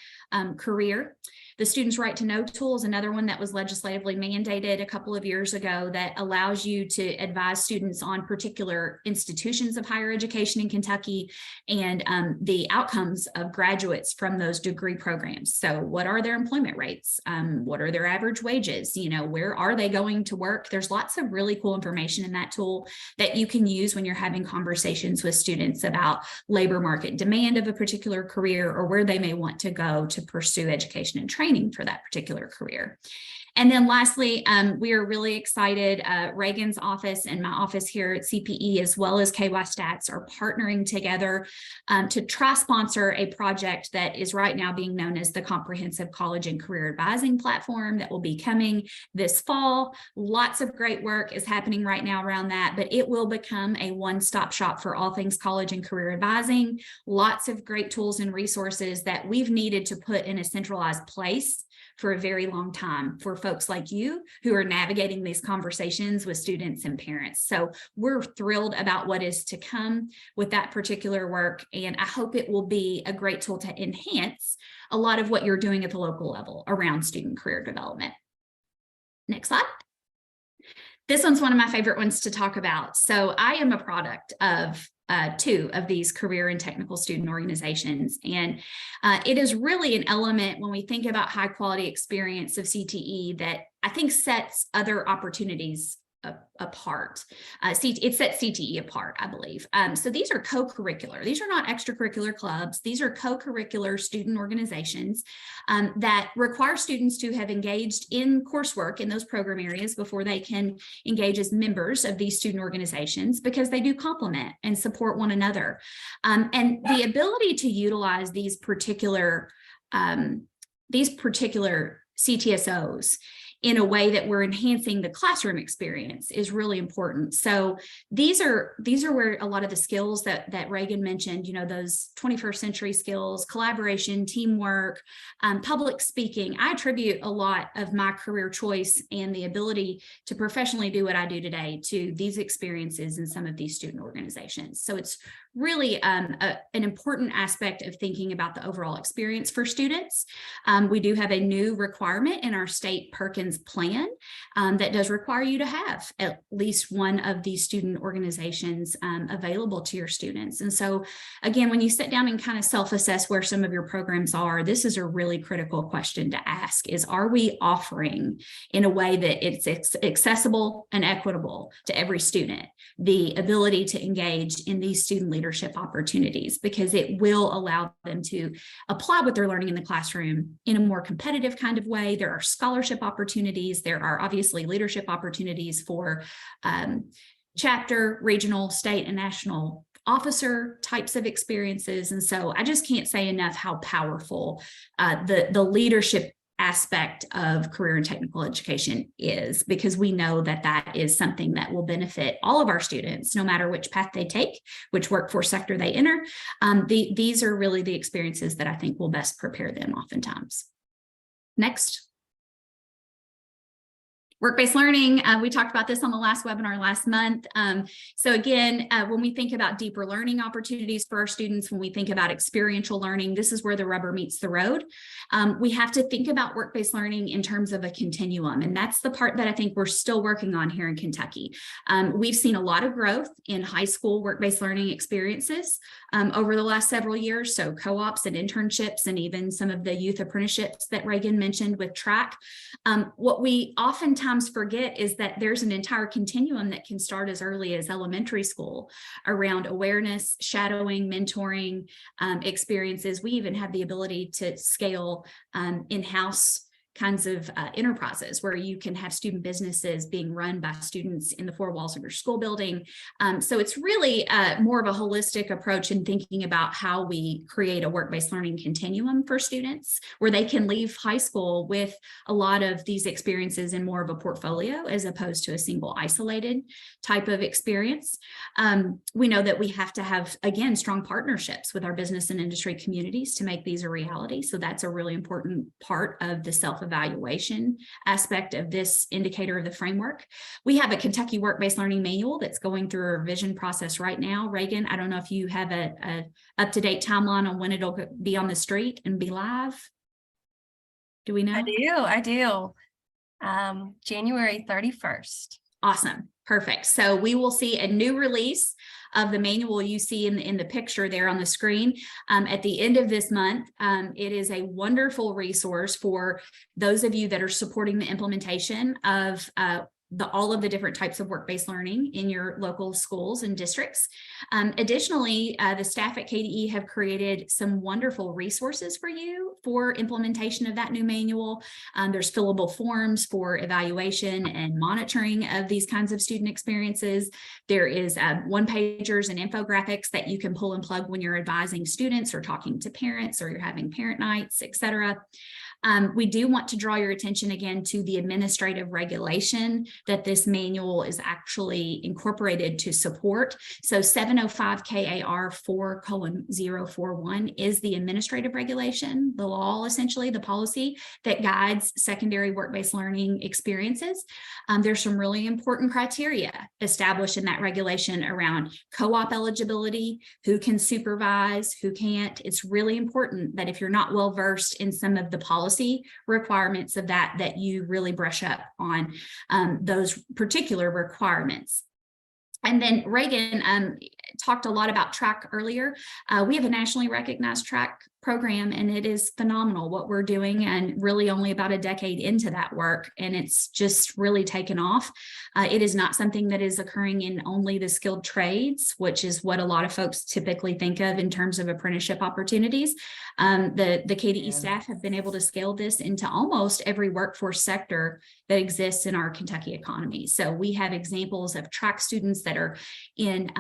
career. The Students' Right to Know tool is another one that was legislatively mandated a couple of years ago that allows you to advise students on particular institutions of higher education in Kentucky and the outcomes of graduates from those degree programs. So what are their employment rates? What are their average wages? You know, where are they going to work? There's lots of really cool information in that tool that you can use when you're having conversations with students about labor market demand of a particular career or where they may want to go to pursue education and training for that particular career. And then lastly, we are really excited. Reagan's office and my office here at CPE, as well as KY Stats, are partnering together to try sponsor a project that is right now being known as the Comprehensive College and Career Advising Platform that will be coming this fall. Lots of great work is happening right now around that, but it will become a one-stop shop for all things college and career advising. Lots of great tools and resources that we've needed to put in a centralized place for a very long time for folks like you who are navigating these conversations with students and parents. So we're thrilled about what is to come with that particular work. And I hope it will be a great tool to enhance a lot of what you're doing at the local level around student career development. Next slide. This one's one of my favorite ones to talk about. So I am a product of 2 of these career and technical student organizations. And it is really an element when we think about high quality experience of CTE that I think sets other opportunities apart. It sets CTE apart, I believe. So these are co-curricular. These are not extracurricular clubs. These are co-curricular student organizations that require students to have engaged in coursework in those program areas before they can engage as members of these student organizations, because they do complement and support one another. And the ability to utilize these particular CTSOs in a way that we're enhancing the classroom experience is really important. So these are where a lot of the skills that Reagan mentioned, those 21st century skills, collaboration, teamwork, public speaking. I attribute a lot of my career choice and the ability to professionally do what I do today to these experiences in some of these student organizations. So it's really an important aspect of thinking about the overall experience for students. We do have a new requirement in our state Perkins plan that does require you to have at least one of these student organizations available to your students. And so again, when you sit down and kind of self-assess where some of your programs are, this is a really critical question to ask is, are we offering in a way that it's accessible and equitable to every student, the ability to engage in these student leadership opportunities, because it will allow them to apply what they're learning in the classroom in a more competitive kind of way. There are scholarship opportunities. There are obviously leadership opportunities for chapter, regional, state, and national officer types of experiences. And so I just can't say enough how powerful the leadership aspect of career and technical education is, because we know that is something that will benefit all of our students, no matter which path they take, which workforce sector they enter. These are really the experiences that I think will best prepare them oftentimes. Next. Work-based learning, we talked about this on the last webinar last month. So again, when we think about deeper learning opportunities for our students, when we think about experiential learning, this is where the rubber meets the road. We have to think about work-based learning in terms of a continuum, and that's the part that I think we're still working on here in Kentucky. We've seen a lot of growth in high school work-based learning experiences over the last several years, so co-ops and internships, and even some of the youth apprenticeships that Reagan mentioned with track. What we oftentimes forget is that there's an entire continuum that can start as early as elementary school around awareness, shadowing, mentoring experiences. We even have the ability to scale in-house kinds of enterprises where you can have student businesses being run by students in the four walls of your school building. So it's really more of a holistic approach in thinking about how we create a work-based learning continuum for students where they can leave high school with a lot of these experiences in more of a portfolio as opposed to a single isolated type of experience. We know that we have to have, again, strong partnerships with our business and industry communities to make these a reality. So that's a really important part of the self-evaluation aspect of this indicator of the framework. We have a Kentucky work-based learning manual that's going through a revision process right now. Reagan, I don't know if you have a up-to-date timeline on when it'll be on the street and be live. Do we know? I do. January 31st. Awesome. Perfect. So we will see a new release of the manual you see in the picture there on the screen at the end of this month. It is a wonderful resource for those of you that are supporting the implementation of all of the different types of work-based learning in your local schools and districts. Additionally, the staff at KDE have created some wonderful resources for you for implementation of that new manual. There's fillable forms for evaluation and monitoring of these kinds of student experiences. There is one-pagers and infographics that you can pull and plug when you're advising students or talking to parents or you're having parent nights, etc. We do want to draw your attention again to the administrative regulation that this manual is actually incorporated to support. So 705 KAR 4:041 is the administrative regulation, the law, essentially the policy that guides secondary work-based learning experiences. There's some really important criteria established in that regulation around co-op eligibility, who can supervise, who can't. It's really important that if you're not well versed in some of the policy requirements of that you really brush up on those particular requirements. And then Reagan talked a lot about track earlier. We have a nationally recognized track program, and it is phenomenal what we're doing, and really only about a decade into that work, and it's just really taken off. It is not something that is occurring in only the skilled trades, which is what a lot of folks typically think of in terms of apprenticeship opportunities. The KDE staff have been able to scale this into almost every workforce sector that exists in our Kentucky economy. So we have examples of track students that are in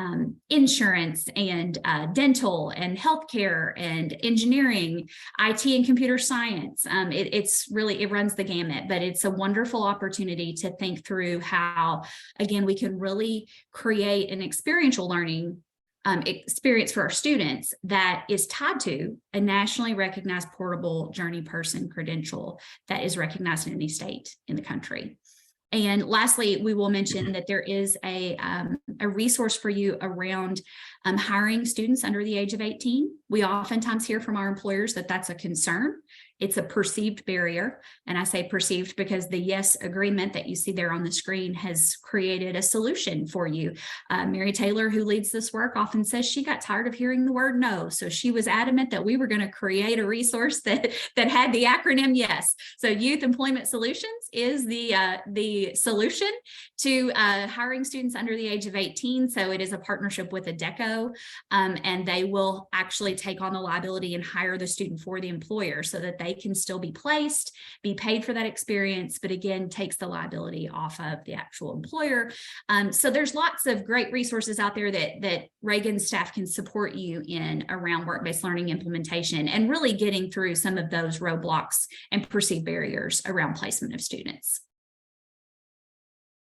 insurance and dental and healthcare and engineering, IT and computer science. It runs the gamut, but it's a wonderful opportunity to think through how, again, we can really create an experiential learning experience for our students that is tied to a nationally recognized portable journey person credential that is recognized in any state in the country. And lastly, we will mention that there is a resource for you around hiring students under the age of 18. We oftentimes hear from our employers that that's a concern. It's a perceived barrier. And I say perceived because the YES agreement that you see there on the screen has created a solution for you. Mary Taylor, who leads this work, often says she got tired of hearing the word no. So she was adamant that we were going to create a resource that had the acronym YES. So Youth Employment Solutions is the solution to hiring students under the age of 18. So it is a partnership with ADECO, and they will actually take on the liability and hire the student for the employer so that they can still be placed, be paid for that experience, but again, takes the liability off of the actual employer. So there's lots of great resources out there that Reagan's staff can support you in around work-based learning implementation and really getting through some of those roadblocks and perceived barriers around placement of students.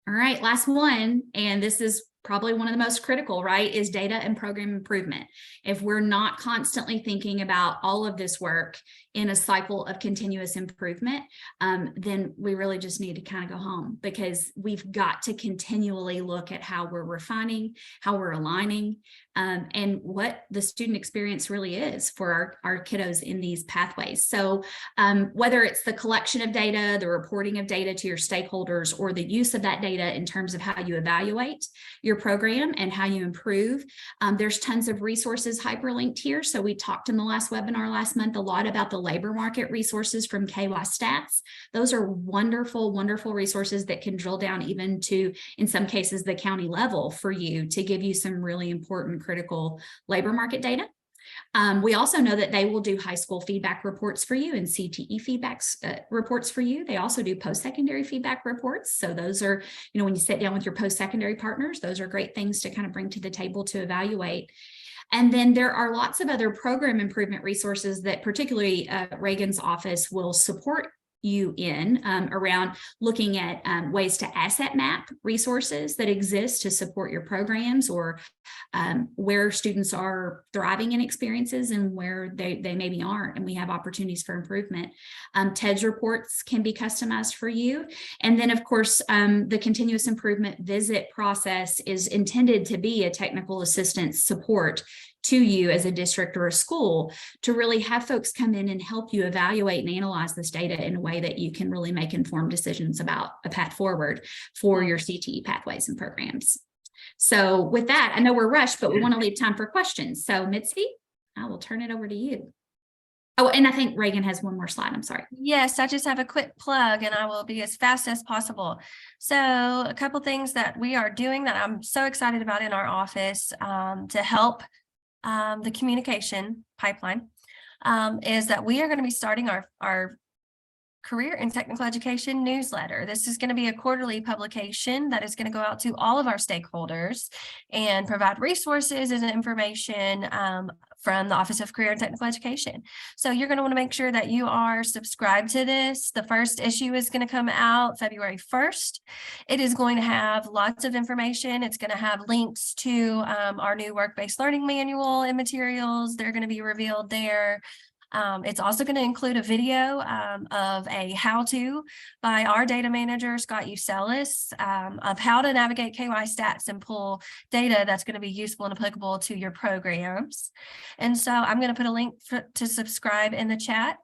All right, last one, and this is probably one of the most critical, right, is data and program improvement. If we're not constantly thinking about all of this work in a cycle of continuous improvement, then we really just need to kind of go home, because we've got to continually look at how we're refining, how we're aligning, and what the student experience really is for our kiddos in these pathways. So whether it's the collection of data, the reporting of data to your stakeholders, or the use of that data in terms of how you evaluate your program and how you improve, there's tons of resources hyperlinked here. So we talked in the last webinar last month a lot about the labor market resources from KY Stats. Those are wonderful, wonderful resources that can drill down even to, in some cases, the county level for you to give you some really important critical labor market data. We also know that they will do high school feedback reports for you and CTE feedback reports for you. They also do post-secondary feedback reports. So those are, when you sit down with your post-secondary partners, those are great things to kind of bring to the table to evaluate. And then there are lots of other program improvement resources that particularly Reagan's office will support you in around looking at ways to asset map resources that exist to support your programs, or where students are thriving in experiences and where they maybe aren't, and we have opportunities for improvement. TEDS reports can be customized for you. And then of course, the continuous improvement visit process is intended to be a technical assistance support to you as a district or a school to really have folks come in and help you evaluate and analyze this data in a way that you can really make informed decisions about a path forward for your CTE pathways and programs. So with that, I know we're rushed, but we want to leave time for questions. So Mitzi, I will turn it over to you. Oh, and I think Reagan has one more slide. I'm sorry. Yes, I just have a quick plug and I will be as fast as possible. So a couple things that we are doing that I'm so excited about in our office to help the communication pipeline is that we are going to be starting our career and technical education newsletter. This is going to be a quarterly publication that is going to go out to all of our stakeholders and provide resources and information from the Office of Career and Technical Education. So you're going to want to make sure that you are subscribed to this. The first issue is going to come out February 1st. It is going to have lots of information. It's going to have links to our new work-based learning manual and materials. They're going to be revealed there. It's also going to include a video of a how-to by our data manager, Scott Uselis, of how to navigate KY Stats and pull data that's going to be useful and applicable to your programs. And so I'm going to put a link to subscribe in the chat.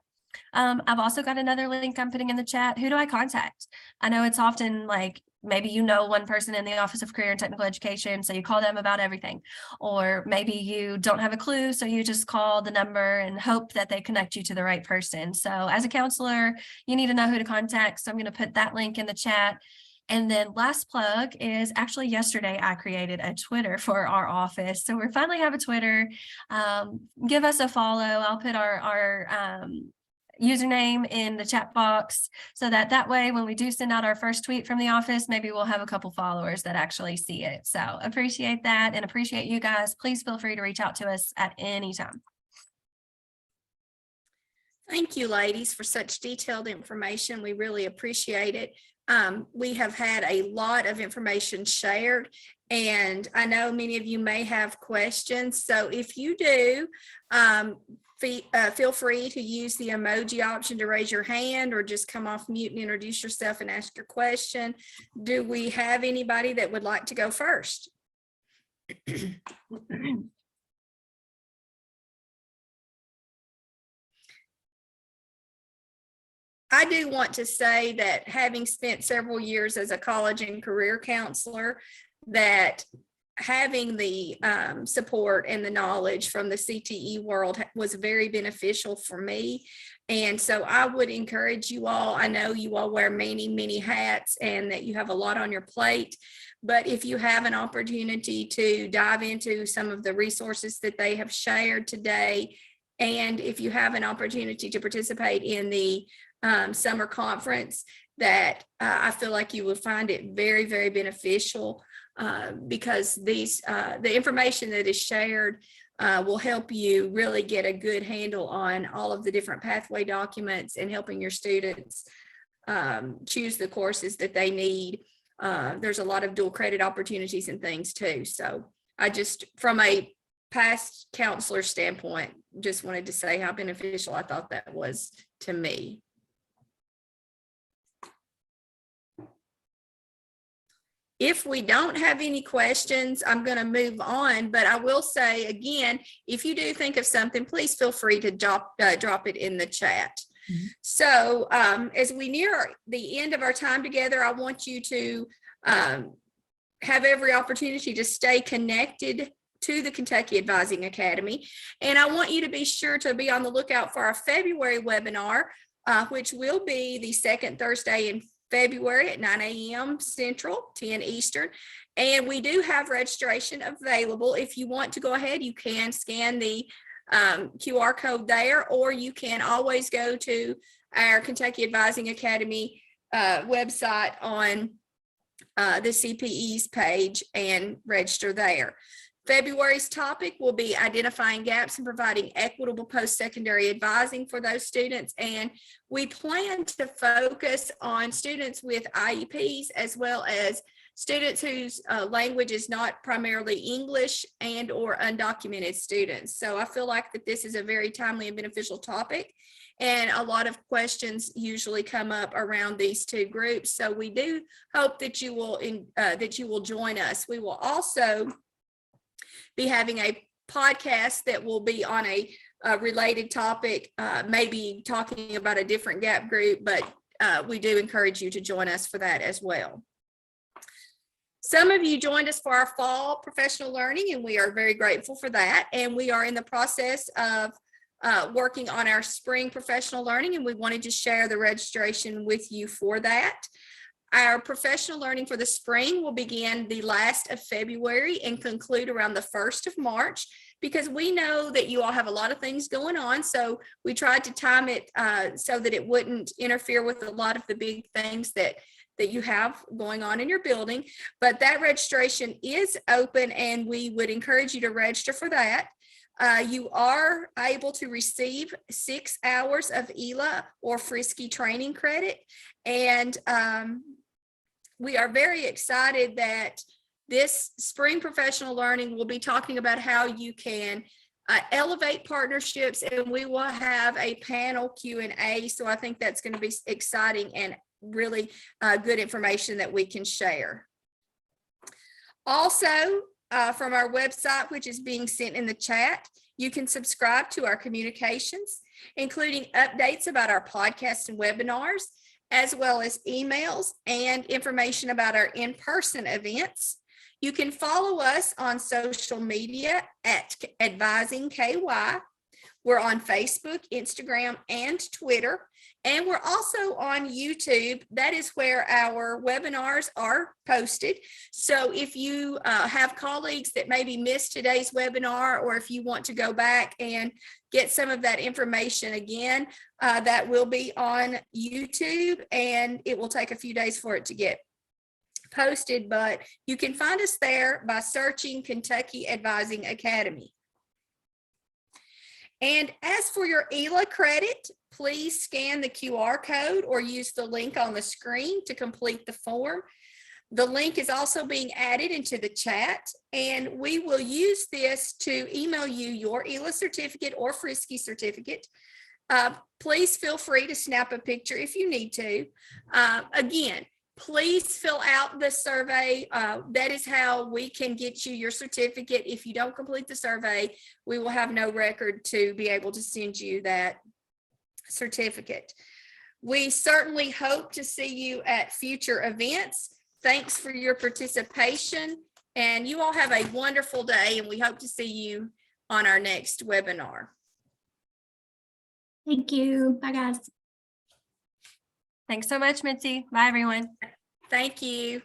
I've also got another link I'm putting in the chat. Who do I contact? I know it's often like maybe you know one person in the Office of Career and Technical Education, so you call them about everything. Or maybe you don't have a clue, so you just call the number and hope that they connect you to the right person. So as a counselor, you need to know who to contact. So I'm going to put that link in the chat. And then last plug is actually yesterday I created a Twitter for our office. So we finally have a Twitter. Give us a follow. I'll put our username in the chat box so that way when we do send out our first tweet from the office, maybe we'll have a couple followers that actually see it. So appreciate that and appreciate you guys. Please feel free to reach out to us at any time. Thank you, ladies, for such detailed information. We really appreciate it. We have had a lot of information shared, and I know many of you may have questions. So if you do, feel free to use the emoji option to raise your hand or just come off mute and introduce yourself and ask your question. Do we have anybody that would like to go first? I do want to say that having spent several years as a college and career counselor, that having the support and the knowledge from the CTE world was very beneficial for me. And so I would encourage you all, I know you all wear many, many hats and that you have a lot on your plate, but if you have an opportunity to dive into some of the resources that they have shared today, and if you have an opportunity to participate in the summer conference, that I feel like you will find it very, very beneficial because the information that is shared will help you really get a good handle on all of the different pathway documents and helping your students choose the courses that they need. There's a lot of dual credit opportunities and things too. So I just, from a past counselor standpoint, just wanted to say how beneficial I thought that was to me. If we don't have any questions, I'm going to move on, but I will say again, if you do think of something, please feel free to drop it in the chat. Mm-hmm. So as we near the end of our time together, I want you to have every opportunity to stay connected to the Kentucky Advising Academy. And I want you to be sure to be on the lookout for our February webinar, which will be the second Thursday in February at 9 a.m. Central, 10 Eastern. And we do have registration available. If you want to go ahead, you can scan the QR code there, or you can always go to our Kentucky Advising Academy website on the CPE's page and register there. February's topic will be identifying gaps and providing equitable post-secondary advising for those students. And we plan to focus on students with IEPs as well as students whose language is not primarily English and or undocumented students. So I feel like that this is a very timely and beneficial topic. And a lot of questions usually come up around these two groups. So we do hope that you will join us. We will also be having a podcast that will be on a related topic, maybe talking about a different gap group, but we do encourage you to join us for that as well. Some of you joined us for our fall professional learning, and we are very grateful for that. And we are in the process of working on our spring professional learning, and we wanted to share the registration with you for that. Our professional learning for the spring will begin the last of February and conclude around the 1st of March, because we know that you all have a lot of things going on. So we tried to time it so that it wouldn't interfere with a lot of the big things that you have going on in your building. But that registration is open, and we would encourage you to register for that. You are able to receive 6 hours of ELA or Frisky training credit. And we are very excited that this spring professional learning will be talking about how you can elevate partnerships, and we will have a panel Q&A. So I think that's going to be exciting and really good information that we can share. Also, from our website, which is being sent in the chat, you can subscribe to our communications, including updates about our podcasts and webinars. as well as emails and information about our in-person events. You can follow us on social media at Advising KY. We're on Facebook, Instagram, and Twitter. And we're also on YouTube. That is where our webinars are posted. So if you have colleagues that maybe missed today's webinar, or if you want to go back and get some of that information again, that will be on YouTube, and it will take a few days for it to get posted, but you can find us there by searching Kentucky Advising Academy. And as for your ELA credit, please scan the QR code or use the link on the screen to complete the form. The link is also being added into the chat, and we will use this to email you your ELA certificate or Frisky certificate. Please feel free to snap a picture if you need to. Again, please fill out the survey. That is how we can get you your certificate. If you don't complete the survey, we will have no record to be able to send you that certificate. We certainly hope to see you at future events. Thanks for your participation, and you all have a wonderful day, and we hope to see you on our next webinar. Thank you. Bye, guys. Thanks so much, Mitzi. Bye, everyone. Thank you.